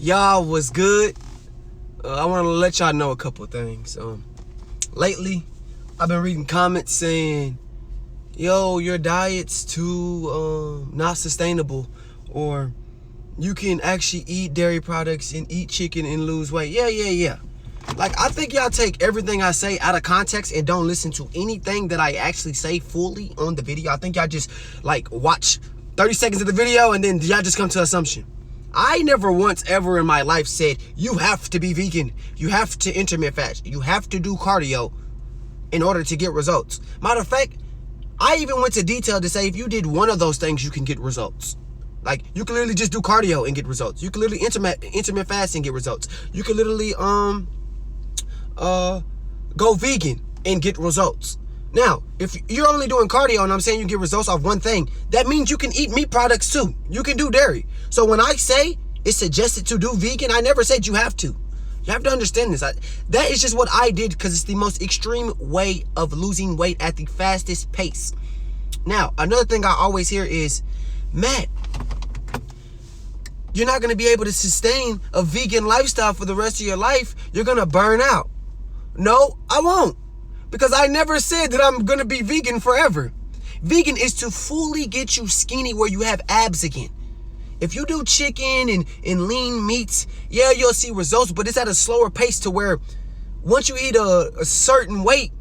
Y'all was good. I want to let y'all know a couple things. Lately, I've been reading comments saying, yo, your diet's too not sustainable, or you can actually eat dairy products and eat chicken and lose weight. Yeah. Like, I think y'all take everything I say out of context and don't listen to anything that I actually say fully on the video. I think y'all just, like, watch 30 seconds of the video and then y'all just come to assumption. I never once ever in my life said, you have to be vegan. You have to intermittent fast. You have to do cardio in order to get results. Matter of fact, I even went to detail to say if you did one of those things, you can get results. Like, you can literally just do cardio and get results. You can literally intermittent fast and get results. You can literally go vegan and get results. Now, if you're only doing cardio and I'm saying you get results off one thing, that means you can eat meat products too. You can do dairy. So when I say it's suggested to do vegan, I never said you have to. You have to understand this. That is just what I did because it's the most extreme way of losing weight at the fastest pace. Now, another thing I always hear is, Matt, you're not going to be able to sustain a vegan lifestyle for the rest of your life. You're going to burn out. No, I won't. Because I never said that I'm going to be vegan forever. Vegan is to fully get you skinny where you have abs again. If you do chicken and lean meats, yeah, you'll see results, but it's at a slower pace to where once you eat a certain weight,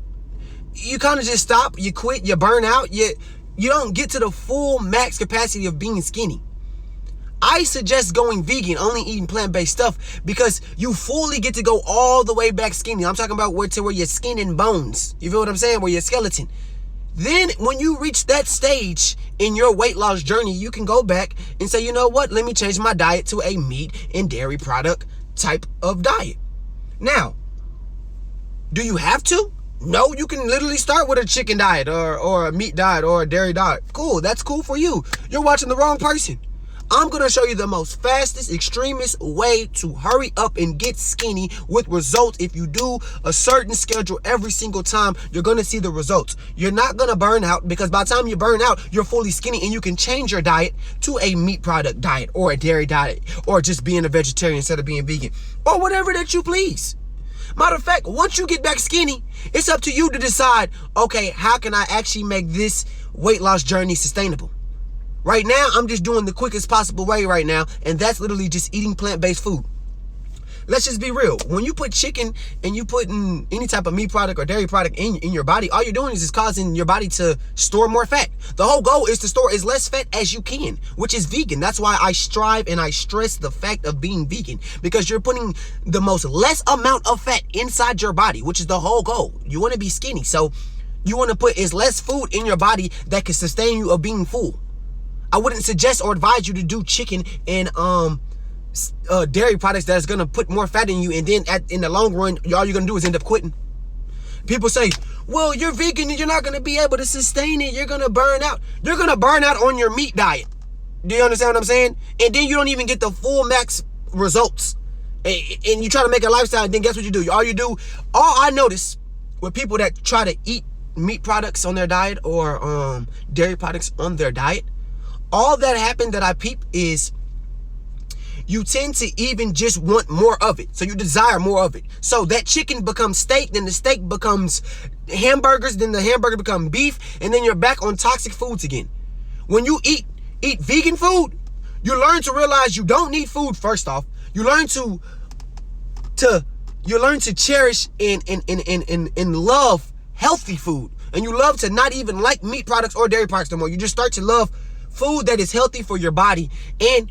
you kind of just stop, you quit, you burn out, you don't get to the full max capacity of being skinny. I suggest going vegan, only eating plant-based stuff, because you fully get to go all the way back skinny. I'm talking about where your skin and bones, you feel what I'm saying, where your skeleton. Then when you reach that stage in your weight loss journey, you can go back and say, you know what, let me change my diet to a meat and dairy product type of diet. Now, do you have to? No, you can literally start with a chicken diet or a meat diet or a dairy diet. Cool, that's cool for you. You're watching the wrong person. I'm going to show you the most fastest, extremest way to hurry up and get skinny with results. If you do a certain schedule every single time, you're going to see the results. You're not going to burn out, because by the time you burn out, you're fully skinny and you can change your diet to a meat product diet or a dairy diet or just being a vegetarian instead of being vegan or whatever that you please. Matter of fact, once you get back skinny, it's up to you to decide, okay, how can I actually make this weight loss journey sustainable? Right now, I'm just doing the quickest possible way right now, and that's literally just eating plant-based food. Let's just be real. When you put chicken and you put in any type of meat product or dairy product in your body, all you're doing is just causing your body to store more fat. The whole goal is to store as less fat as you can, which is vegan. That's why I strive and I stress the fact of being vegan, because you're putting the most less amount of fat inside your body, which is the whole goal. You want to be skinny, so you want to put as less food in your body that can sustain you of being full. I wouldn't suggest or advise you to do chicken and dairy products that's gonna put more fat in you, and then in the long run, all you're gonna do is end up quitting. People say, well, you're vegan and you're not gonna be able to sustain it. You're gonna burn out. You're gonna burn out on your meat diet. Do you understand what I'm saying? And then you don't even get the full max results. And you try to make a lifestyle, and then guess what you do? All I notice with people that try to eat meat products on their diet or dairy products on their diet, all that happened that I peep is you tend to even just want more of it. So you desire more of it. So that chicken becomes steak, then the steak becomes hamburgers, then the hamburger becomes beef, and then you're back on toxic foods again. When you eat vegan food, you learn to realize you don't need food first off. You learn to cherish and love healthy food. And you love to not even like meat products or dairy products no more. You just start to love food that is healthy for your body and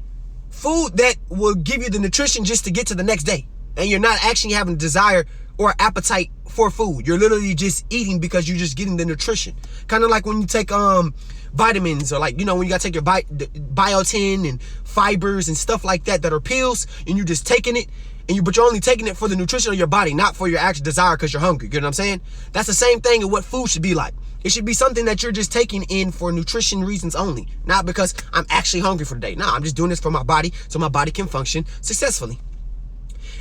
food that will give you the nutrition just to get to the next day. And you're not actually having desire or appetite for food. You're literally just eating because you're just getting the nutrition. Kind of like when you take vitamins, or like, you know, when you gotta take your biotin and fibers and stuff like that are pills, and you're just taking it, but you're only taking it for the nutrition of your body, not for your actual desire because you're hungry. You know what I'm saying? That's the same thing in what food should be like. It should be something that you're just taking in for nutrition reasons only, not because I'm actually hungry for the day. Nah, I'm just doing this for my body so my body can function successfully.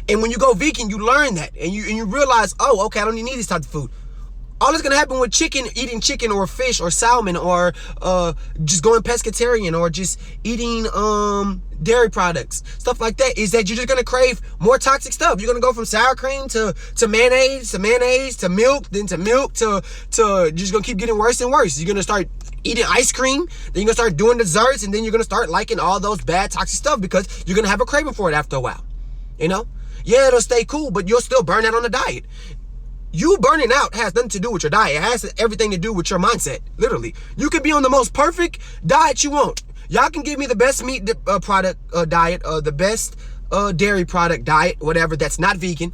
And when you go vegan, you learn that, and you realize, oh, okay, I don't need this type of food. All that's gonna happen with eating chicken or fish or salmon, or just going pescatarian, or just eating dairy products, stuff like that, is that you're just gonna crave more toxic stuff. You're gonna go from sour cream to mayonnaise to milk, then to milk to you're just gonna keep getting worse and worse. You're gonna start eating ice cream, then you're gonna start doing desserts, and then you're gonna start liking all those bad toxic stuff because you're gonna have a craving for it after a while. You know? Yeah, it'll stay cool, but you'll still burn out on the diet. You burning out has nothing to do with your diet. It has everything to do with your mindset. Literally. You can be on the most perfect diet you want. Y'all can give me the best meat product diet, the best dairy product diet, whatever, that's not vegan.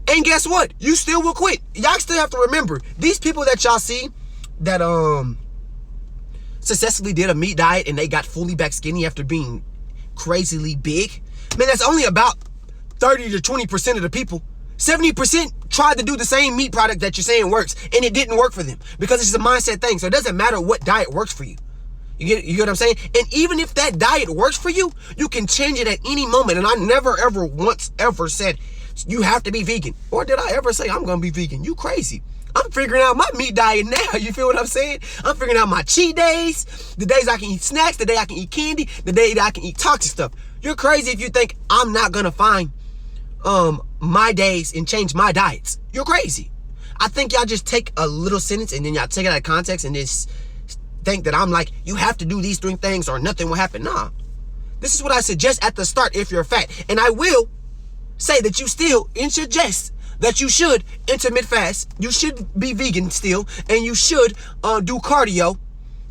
And guess what? You still will quit. Y'all still have to remember, these people that y'all see that successfully did a meat diet and they got fully back skinny after being crazily big, man, that's only about 30 to 20% of the people. 70% tried to do the same meat product that you're saying works, and it didn't work for them because it's just a mindset thing. So it doesn't matter what diet works for you. You get what I'm saying? And even if that diet works for you, you can change it at any moment. And I never ever once ever said you have to be vegan. Or did I ever say I'm gonna be vegan? You crazy. I'm figuring out my meat diet now. You feel what I'm saying? I'm figuring out my cheat days, the days I can eat snacks, the day I can eat candy, the day that I can eat toxic stuff. You're crazy if you think I'm not gonna find my days and change my diets. You're crazy. I think y'all just take a little sentence and then y'all take it out of context and just think that I'm like, you have to do these 3 things or nothing will happen. Nah. This is what I suggest at the start if you're fat. And I will say that you still suggest that you should intermittent fast. You should be vegan still. And you should do cardio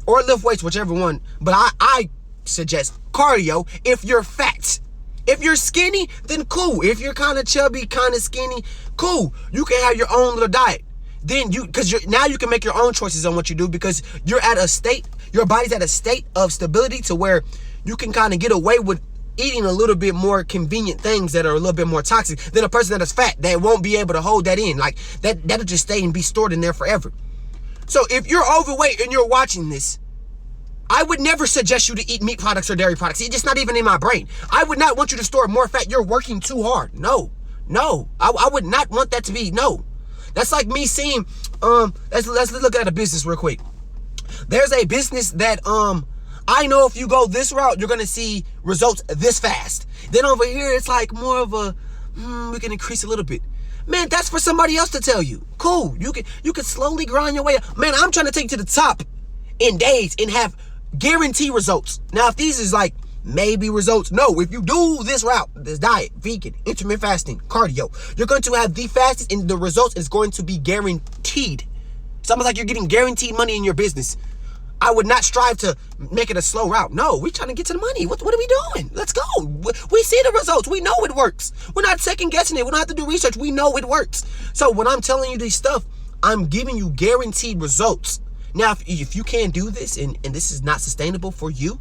or lift weights, whichever one. But I suggest cardio if you're fat. If you're skinny, then cool. If you're kind of chubby, kind of skinny, cool. You can have your own little diet. Then now you can make your own choices on what you do because you're at a state, your body's at a state of stability to where you can kind of get away with eating a little bit more convenient things that are a little bit more toxic than a person that is fat that won't be able to hold that in. Like that'll just stay and be stored in there forever. So if you're overweight and you're watching this, I would never suggest you to eat meat products or dairy products. It's just not even in my brain. I would not want you to store more fat. You're working too hard. No. I would not want that to be. No. That's like me seeing, let's look at a business real quick. There's a business that, I know if you go this route, you're going to see results this fast. Then over here, it's like more of a, we can increase a little bit. Man, that's for somebody else to tell you. Cool. You can slowly grind your way up. Man, I'm trying to take you to the top in days and have guarantee results. Now, if these is like maybe results, no. If you do this route, this diet, vegan, intermittent fasting, cardio, you're going to have the fastest, and the results is going to be guaranteed. It's almost like you're getting guaranteed money in your business. I would not strive to make it a slow route. No, we're trying to get to the money. What are we doing? Let's go. We see the results. We know it works. We're not second guessing it. We don't have to do research. We know it works. So when I'm telling you this stuff, I'm giving you guaranteed results. Now, if you can't do this and this is not sustainable for you,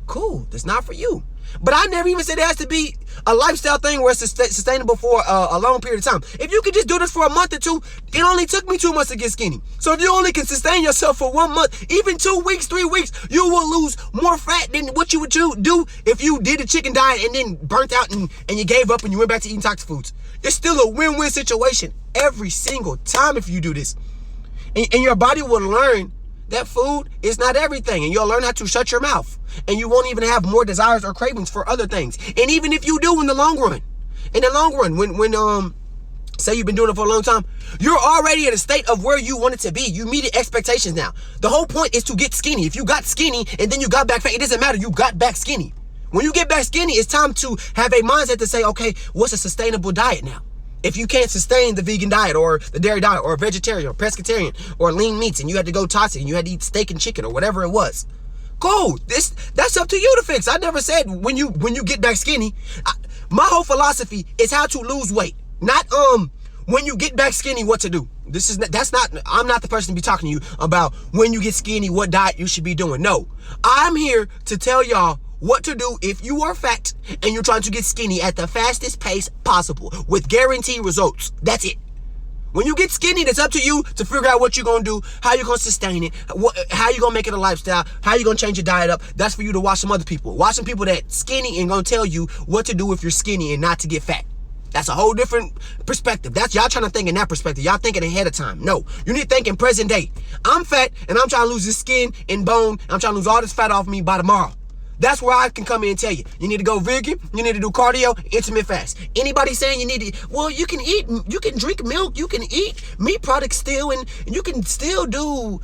cool, that's not for you. But I never even said it has to be a lifestyle thing where it's sustainable for a long period of time. If you could just do this for a month or two, it only took me 2 months to get skinny. So if you only can sustain yourself for 1 month, even 2 weeks, 3 weeks, you will lose more fat than what you would do if you did a chicken diet and then burnt out and you gave up and you went back to eating toxic foods. It's still a win-win situation every single time if you do this. And your body will learn that food is not everything, and you'll learn how to shut your mouth, and you won't even have more desires or cravings for other things. And even if you do in the long run, when say you've been doing it for a long time, you're already at a state of where you want it to be. You meet expectations now. The whole point is to get skinny. If you got skinny and then you got back fat, it doesn't matter. You got back skinny. When you get back skinny, it's time to have a mindset to say, okay, what's a sustainable diet now? If you can't sustain the vegan diet or the dairy diet or vegetarian or pescatarian or lean meats and you had to go toxic and you had to eat steak and chicken or whatever it was, cool. That's up to you to fix. I never said when you get back skinny. My whole philosophy is how to lose weight, not when you get back skinny what to do. I'm not the person to be talking to you about when you get skinny what diet you should be doing. No, I'm here to tell y'all what to do if you are fat and you're trying to get skinny at the fastest pace possible with guaranteed results. That's it. When you get skinny, it's up to you to figure out what you're going to do, how you're going to sustain it, how you're going to make it a lifestyle, how you're going to change your diet up. That's for you to watch some other people. Watch some people that skinny and going to tell you what to do if you're skinny and not to get fat. That's a whole different perspective. That's y'all trying to think in that perspective. Y'all thinking ahead of time. No, you need to think in present day. I'm fat and I'm trying to lose this skin and bone. I'm trying to lose all this fat off me by tomorrow. That's where I can come in and tell you. You need to go vegan. You need to do cardio, intermittent fast. Anybody saying you need to, well, you can eat, you can drink milk, you can eat meat products still, and you can still do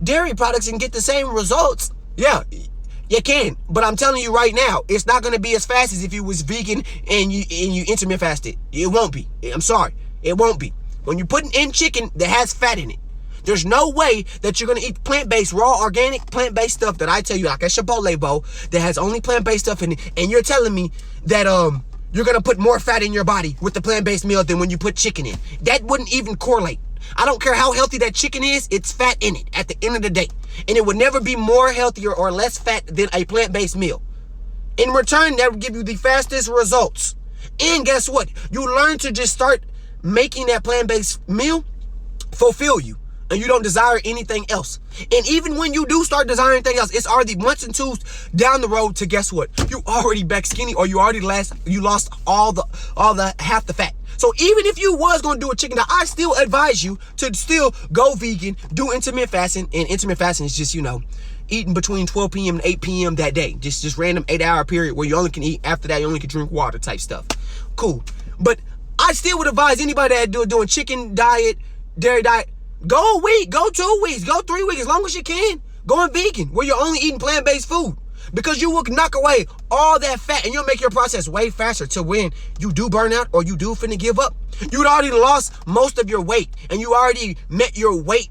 dairy products and get the same results. Yeah. You can, but I'm telling you right now, it's not gonna be as fast as if you was vegan and you intermittent fasted. It won't be. I'm sorry, it won't be. When you're putting in chicken that has fat in it, there's no way that you're gonna eat plant-based, raw, organic, plant-based stuff that I tell you, like a Chipotle bowl that has only plant-based stuff in it, and you're telling me that you're gonna put more fat in your body with the plant-based meal than when you put chicken in. That wouldn't even correlate. I don't care how healthy that chicken is, it's fat in it at the end of the day. And it would never be more healthier or less fat than a plant-based meal. In return, that would give you the fastest results. And guess what? You learn to just start making that plant-based meal fulfill you. And you don't desire anything else. And even when you do start desiring anything else, it's already months and twos down the road to guess what? You already back skinny, or you lost all the half the fat. So even if you was going to do a chicken diet, I still advise you to still go vegan, do intermittent fasting. And intermittent fasting is just, eating between 12 p.m. and 8 p.m. that day. Just random 8-hour period where you only can eat. After that, you only can drink water type stuff. Cool. But I still would advise anybody that doing chicken diet, dairy diet, go a week, go 2 weeks, go 3 weeks, as long as you can. Going vegan, where you're only eating plant-based food. Because you will knock away all that fat and you'll make your process way faster to when you do burn out or you do finna give up. You'd already lost most of your weight and you already met your weight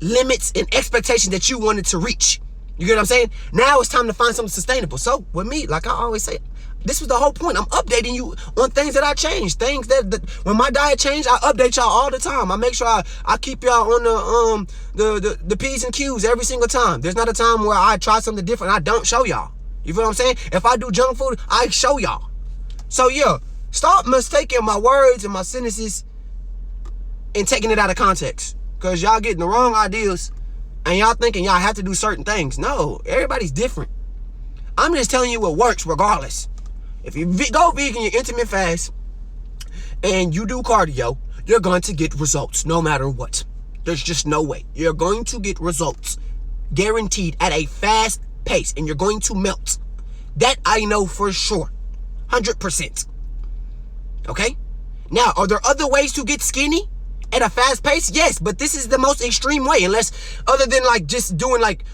limits and expectations that you wanted to reach. You get what I'm saying? Now it's time to find something sustainable. So with me, like I always say, this was the whole point. I'm updating you on things that I changed. Things that when my diet changed, I update y'all all the time. I make sure I keep y'all on the P's and Q's every single time. There's not a time where I try something different and I don't show y'all. You feel what I'm saying? If I do junk food, I show y'all. So yeah, stop mistaking my words and my sentences and taking it out of context. Because y'all getting the wrong ideas and y'all thinking y'all have to do certain things. No, everybody's different. I'm just telling you what works regardless. If you go vegan, you intermittent fast, and you do cardio, you're going to get results no matter what. There's just no way. You're going to get results guaranteed at a fast pace, and you're going to melt. That I know for sure. 100%. Okay? Now, are there other ways to get skinny at a fast pace? Yes, but this is the most extreme way, unless other than like just doing like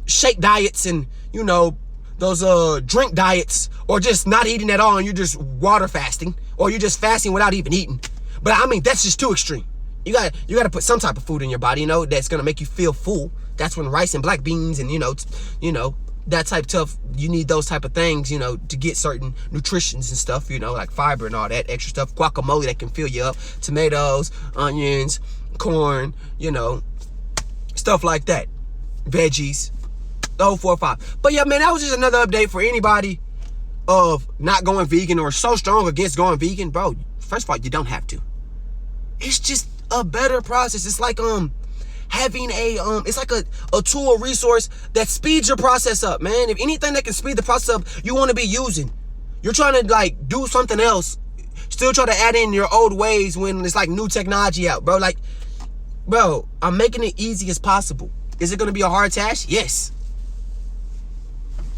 shake diets and, those drink diets, or just not eating at all and you're just water fasting, or you're just fasting without even eating. But I mean, that's just too extreme. You gotta put some type of food in your body, that's gonna make you feel full. That's when rice and black beans and that type of stuff, you need those type of things, to get certain nutritions and stuff, like fiber and all that extra stuff. Guacamole that can fill you up, tomatoes, onions, corn, stuff like that. Veggies. The whole 4 or 5. But yeah, man, that was just another update for anybody of not going vegan or so strong against going vegan. Bro, first of all, you don't have to. It's just a better process. It's like having it's like a tool, a resource that speeds your process up, man. If anything that can speed the process up, you want to be using. You're trying to like do something else, still try to add in your old ways when it's like new technology out, bro. Like, bro, I'm making it easy as possible. Is it going to be a hard task? Yes.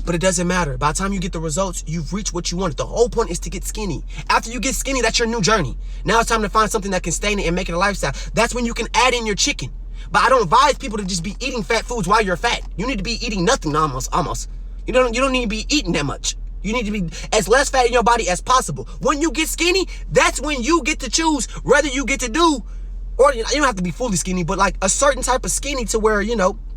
But it doesn't matter. By the time you get the results, you've reached what you wanted. The whole point is to get skinny. After you get skinny, that's your new journey. Now it's time to find something that can sustain it and make it a lifestyle. That's when you can add in your chicken. But I don't advise people to just be eating fat foods while you're fat. You need to be eating nothing almost. You don't need to be eating that much. You need to be as less fat in your body as possible. When you get skinny, that's when you get to choose whether you get to do, or you don't have to be fully skinny, but like a certain type of skinny to where,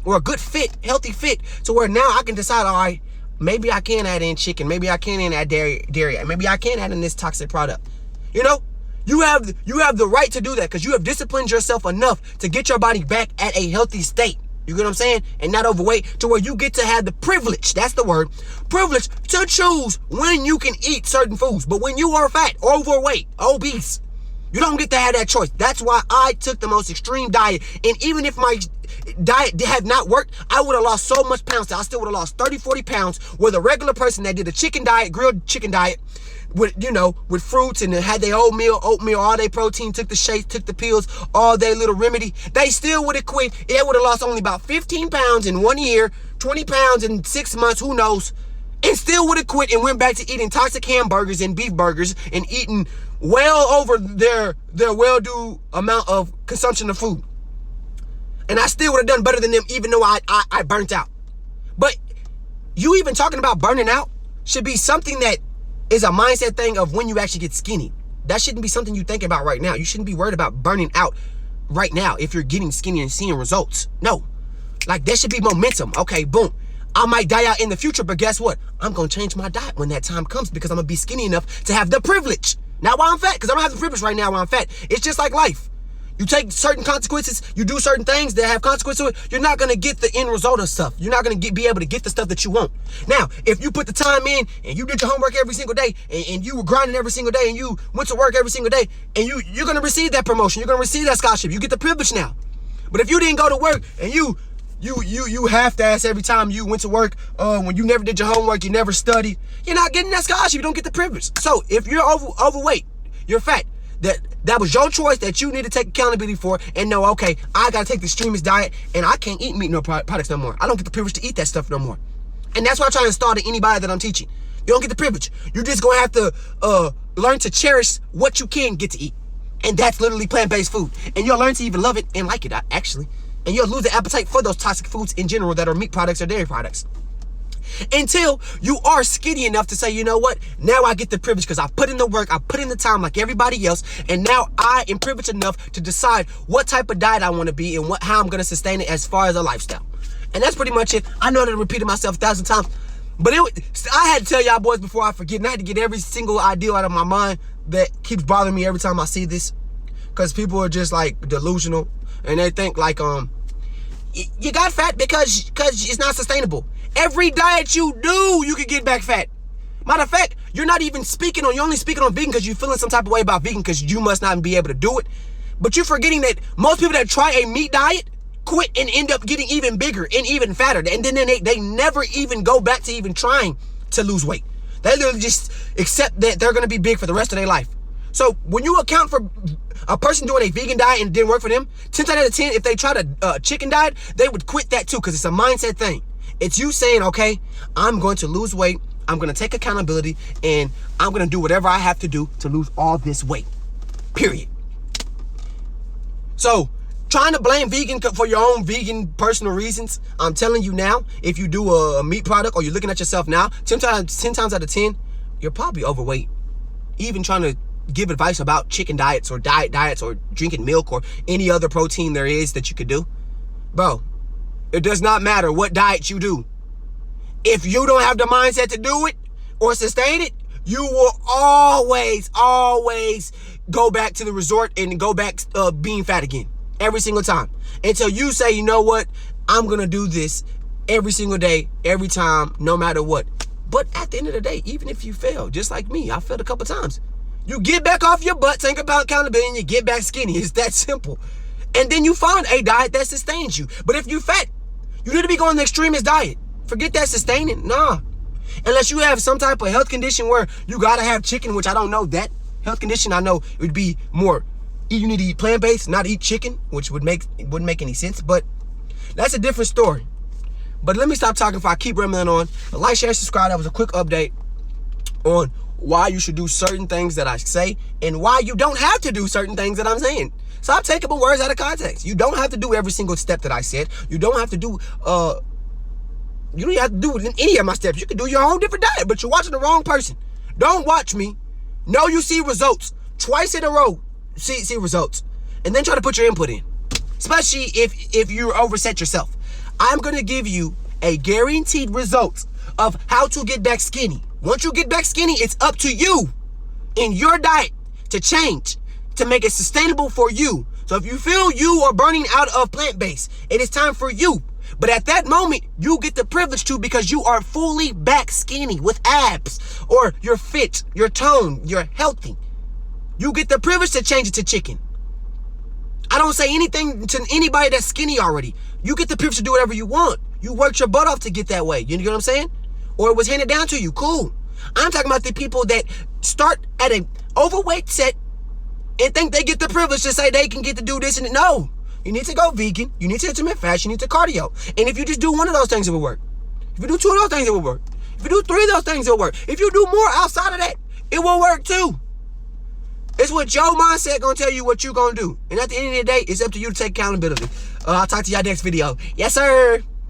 or a good fit, healthy fit, to where now I can decide, all right, maybe I can add in chicken. Maybe I can add dairy. Maybe I can add in this toxic product. You have the right to do that because you have disciplined yourself enough to get your body back at a healthy state. You get what I'm saying? And not overweight, to where you get to have the privilege, that's the word, privilege to choose when you can eat certain foods. But when you are fat, overweight, obese, You don't get to have that choice. That's why I took the most extreme diet. And even if my diet had not worked, I would have lost so much pounds. I still would have lost 30, 40 pounds with a regular person that did a chicken diet, grilled chicken diet, with, with fruits and had their oatmeal, all their protein, took the shakes, took the pills, all their little remedy. They still would have quit. They would have lost only about 15 pounds in 1 year, 20 pounds in 6 months, who knows, and still would have quit and went back to eating toxic hamburgers and beef burgers and eating well over their well-due amount of consumption of food. And I still would have done better than them, even though I burnt out. But you even talking about burning out should be something that is a mindset thing of when you actually get skinny. That shouldn't be something you think about right now. You shouldn't be worried about burning out right now if you're getting skinny and seeing results. No. Like, that should be momentum. Okay, boom. I might die out in the future, but guess what? I'm going to change my diet when that time comes because I'm going to be skinny enough to have the privilege. Not while I'm fat, because I don't have the privilege right now while I'm fat. It's just like life. You take certain consequences, you do certain things that have consequences to it, you're not going to get the end result of stuff. You're not going to be able to get the stuff that you want. Now, if you put the time in and you did your homework every single day and you were grinding every single day and you went to work every single day and you're going to receive that promotion, you're going to receive that scholarship, you get the privilege now. But if you didn't go to work and you half-ass every time you went to work, when you never did your homework, you never studied, you're not getting that scholarship, you don't get the privilege. So if you're overweight, you're fat, that was your choice that you need to take accountability for and know, okay, I got to take the extremist diet and I can't eat meat products no more. I don't get the privilege to eat that stuff no more. And that's what I try to install to anybody that I'm teaching. You don't get the privilege. You're just going to have to learn to cherish what you can get to eat. And that's literally plant-based food. And you'll learn to even love it and like it, actually. And you'll lose the appetite for those toxic foods in general that are meat products or dairy products. Until you are skinny enough to say, you know what? Now I get the privilege because I put in the work, I put in the time like everybody else, and now I am privileged enough to decide what type of diet I want to be and how I'm going to sustain it as far as a lifestyle. And that's pretty much it. I know that I repeated myself 1,000 times, but I had to tell y'all boys before I forget, and I had to get every single idea out of my mind that keeps bothering me every time I see this, because people are just like delusional, and they think like, you got fat because it's not sustainable. Every diet you do, you can get back fat. Matter of fact, you're only speaking on vegan because you're feeling some type of way about vegan because you must not be able to do it. But you're forgetting that most people that try a meat diet quit and end up getting even bigger and even fatter. And then they never even go back to even trying to lose weight. They literally just accept that they're going to be big for the rest of their life. So when you account for a person doing a vegan diet and it didn't work for them, 10 times out of 10, if they tried a chicken diet, they would quit that too because it's a mindset thing. It's you saying, okay, I'm going to lose weight, I'm going to take accountability, and I'm going to do whatever I have to do to lose all this weight, period. So, trying to blame vegan for your own vegan personal reasons, I'm telling you now, if you do a meat product or you're looking at yourself now, 10 times out of 10, you're probably overweight. Even trying to give advice about chicken diets or diets or drinking milk or any other protein there is that you could do, bro, it does not matter what diet you do. If you don't have the mindset to do it or sustain it, you will always go back to the resort and go back being fat again. Every single time. Until you say, you know what? I'm going to do this every single day, every time, no matter what. But at the end of the day, even if you fail, just like me, I failed a couple times. You get back off your butt, think about accountability, and you get back skinny. It's that simple. And then you find a diet that sustains you. But if you're fat, you need to be going the extremist diet. Forget that sustaining. Nah. Unless you have some type of health condition where you gotta have chicken, which I don't know that health condition. I know it would be more, you need to eat plant-based, not eat chicken, which wouldn't make any sense. But that's a different story. But let me stop talking before I keep rambling on. Like, share, subscribe. That was a quick update on why you should do certain things that I say and why you don't have to do certain things that I'm saying. Stop taking my words out of context. You don't have to do every single step that I said. You don't have to do any of my steps. You can do your own different diet, but you're watching the wrong person. Don't watch me. No, you see results. Twice in a row, see results. And then try to put your input in. Especially if you overset yourself. I'm going to give you a guaranteed result of how to get back skinny. Once you get back skinny, it's up to you in your diet to change, to make it sustainable for you. So if you feel you are burning out of plant-based, it is time for you. But at that moment, you get the privilege to because you are fully back skinny with abs, or you're fit, you're toned, you're healthy. You get the privilege to change it to chicken. I don't say anything to anybody that's skinny already. You get the privilege to do whatever you want. You worked your butt off to get that way. You know what I'm saying? Or it was handed down to you. Cool. I'm talking about the people that start at an overweight set and think they get the privilege to say they can get to do this and no. You need to go vegan. You need to intermittent fast. You need to cardio. And if you just do one of those things, it will work. If you do two of those things, it will work. If you do three of those things, it will work. If you do more outside of that, it will work too. It's what your mindset gonna tell you what you gonna do. And at the end of the day, it's up to you to take accountability. I'll talk to y'all next video. Yes, sir.